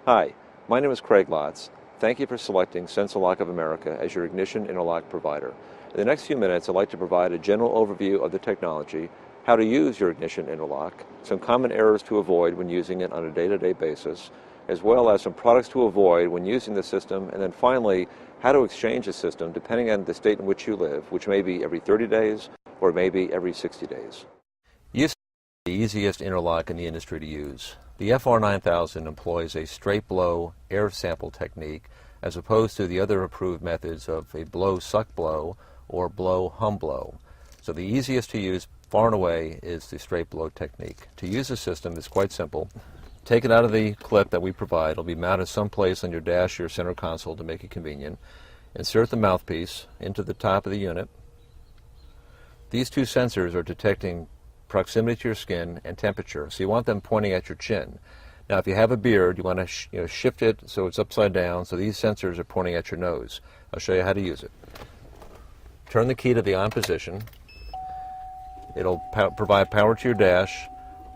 Hi, my name is Craig Lotz. Thank you for selecting Sens-O-Lock of America as your ignition interlock provider. In the next few minutes, I'd like to provide a general overview of the technology, how to use your ignition interlock, some common errors to avoid when using it on a day-to-day basis, as well as some products to avoid when using the system, and then finally, how to exchange the system depending on the state in which you live, which may be every 30 days or maybe every 60 days. Use the easiest interlock in the industry to use. The FR9000 employs a straight blow air sample technique as opposed to the other approved methods of a blow suck blow or blow hum blow. So the easiest to use far and away is the straight blow technique. To use the system is quite simple. Take it out of the clip that we provide. It'll be mounted someplace on your dash or center console to make it convenient. Insert the mouthpiece into the top of the unit. These two sensors are detecting proximity to your skin and temperature, so you want them pointing at your chin. Now if you have a beard, you want to shift it so it's upside down, so these sensors are pointing at your nose. I'll show you how to use it. Turn the key to the on position. It'll provide power to your dash,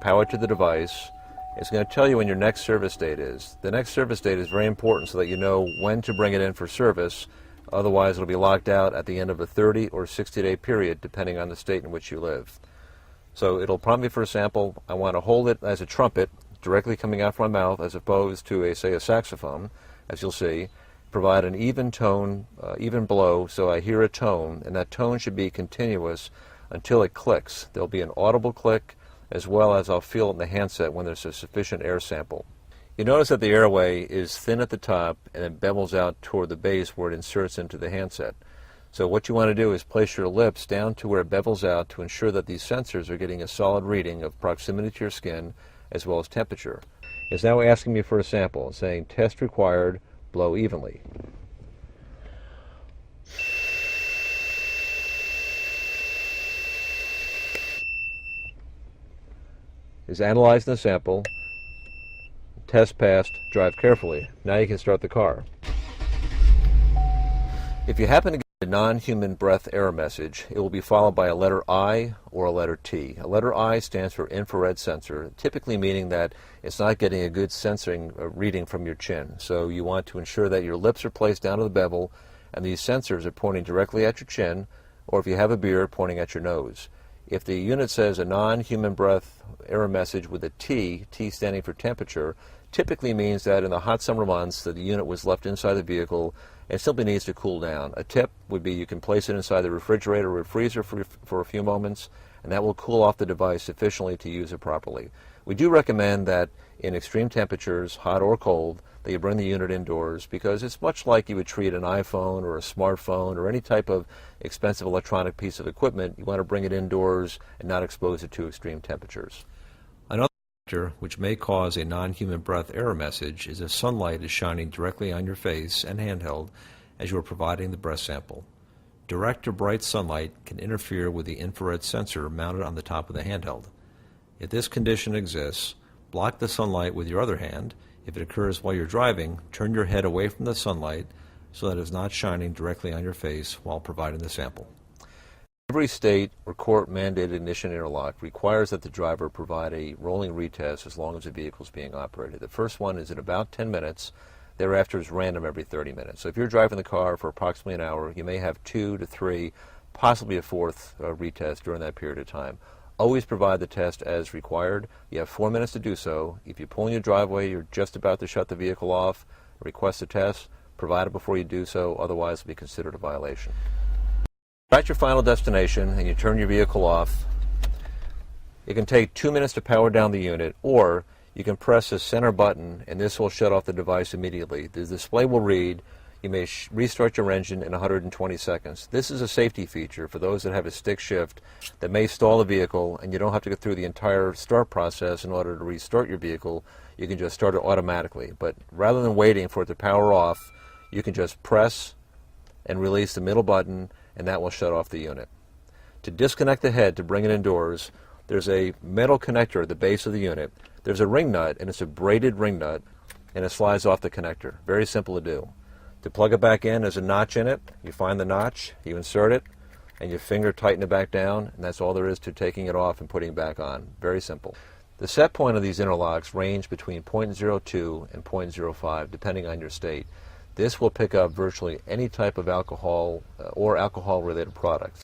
power to the device. It's going to tell you when your next service date is. The next service date is very important so that you know when to bring it in for service. Otherwise it'll be locked out at the end of a 30 or 60-day period depending on the state in which you live. So it'll prompt me for a sample. I want to hold it as a trumpet directly coming out from my mouth as opposed to, say, a saxophone, as you'll see. Provide an even tone, even blow, so I hear a tone, and that tone should be continuous until it clicks. There'll be an audible click, as well as I'll feel it in the handset when there's a sufficient air sample. You notice that the airway is thin at the top and it bevels out toward the base where it inserts into the handset. So what you want to do is place your lips down to where it bevels out to ensure that these sensors are getting a solid reading of proximity to your skin as well as temperature. It's now asking me for a sample, saying test required, blow evenly. Is analyzing the sample. Test passed, drive carefully. Now you can start the car. If you happen to get a non-human breath error message, it will be followed by a letter I or a letter T. A letter I stands for infrared sensor, typically meaning that it's not getting a good sensing reading from your chin. So you want to ensure that your lips are placed down to the bevel and these sensors are pointing directly at your chin, or if you have a beard, pointing at your nose. If the unit says a non-human breath error message with a T, T standing for temperature, typically means that in the hot summer months that the unit was left inside the vehicle and simply needs to cool down. A tip would be you can place it inside the refrigerator or freezer for a few moments, and that will cool off the device sufficiently to use it properly. We do recommend that in extreme temperatures, hot or cold, that you bring the unit indoors because it's much like you would treat an iPhone or a smartphone or any type of expensive electronic piece of equipment. You want to bring it indoors and not expose it to extreme temperatures. Another factor which may cause a non-human breath error message is if sunlight is shining directly on your face and handheld as you are providing the breath sample. Direct or bright sunlight can interfere with the infrared sensor mounted on the top of the handheld. If this condition exists, block the sunlight with your other hand. If it occurs while you're driving, turn your head away from the sunlight so that it is not shining directly on your face while providing the sample. Every state or court-mandated ignition interlock requires that the driver provide a rolling retest as long as the vehicle is being operated. The first one is in about 10 minutes. Thereafter is random every 30 minutes. So if you're driving the car for approximately an hour, you may have 2 to 3, possibly a fourth retest during that period of time. Always provide the test as required. You have 4 minutes to do so. If you pull in your driveway, you're just about to shut the vehicle off, request a test, provide it before you do so, otherwise it will be considered a violation. You're at your final destination and you turn your vehicle off. It can take 2 minutes to power down the unit, or you can press the center button and this will shut off the device immediately. The display will read, you may restart your engine in 120 seconds. This is a safety feature for those that have a stick shift that may stall the vehicle and you don't have to go through the entire start process in order to restart your vehicle. You can just start it automatically. But rather than waiting for it to power off, you can just press and release the middle button and that will shut off the unit. To disconnect the head to bring it indoors, there's a metal connector at the base of the unit. There's a ring nut, and it's a braided ring nut, and it slides off the connector. Very simple to do. To plug it back in, there's a notch in it. You find the notch, you insert it, and your finger tighten it back down, and that's all there is to taking it off and putting it back on. Very simple. The set point of these interlocks range between 0.02 and 0.05 depending on your state. This will pick up virtually any type of alcohol or alcohol-related products.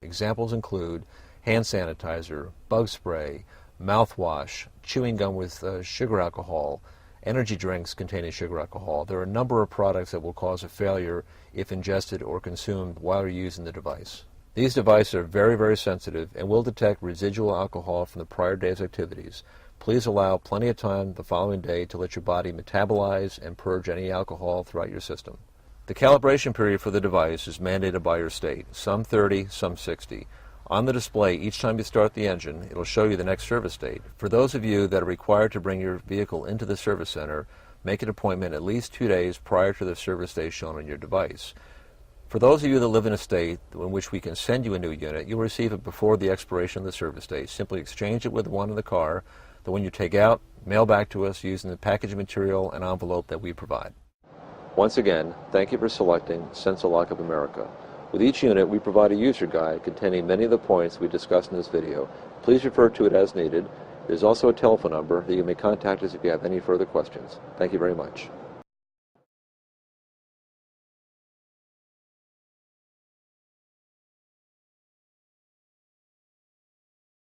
Examples include hand sanitizer, bug spray, mouthwash, chewing gum with sugar alcohol, energy drinks containing sugar alcohol. There are a number of products that will cause a failure if ingested or consumed while you're using the device. These devices are very, very sensitive and will detect residual alcohol from the prior day's activities. Please allow plenty of time the following day to let your body metabolize and purge any alcohol throughout your system. The calibration period for the device is mandated by your state, some 30, some 60. On the display, each time you start the engine, it will show you the next service date. For those of you that are required to bring your vehicle into the service center, make an appointment at least 2 days prior to the service date shown on your device. For those of you that live in a state in which we can send you a new unit, you'll receive it before the expiration of the service date. Simply exchange it with the one in the car. The one you take out, mail back to us using the packaging material and envelope that we provide. Once again, thank you for selecting Sens-O-Lock of America. With each unit, we provide a user guide containing many of the points we discussed in this video. Please refer to it as needed. There's also a telephone number that you may contact us if you have any further questions. Thank you very much.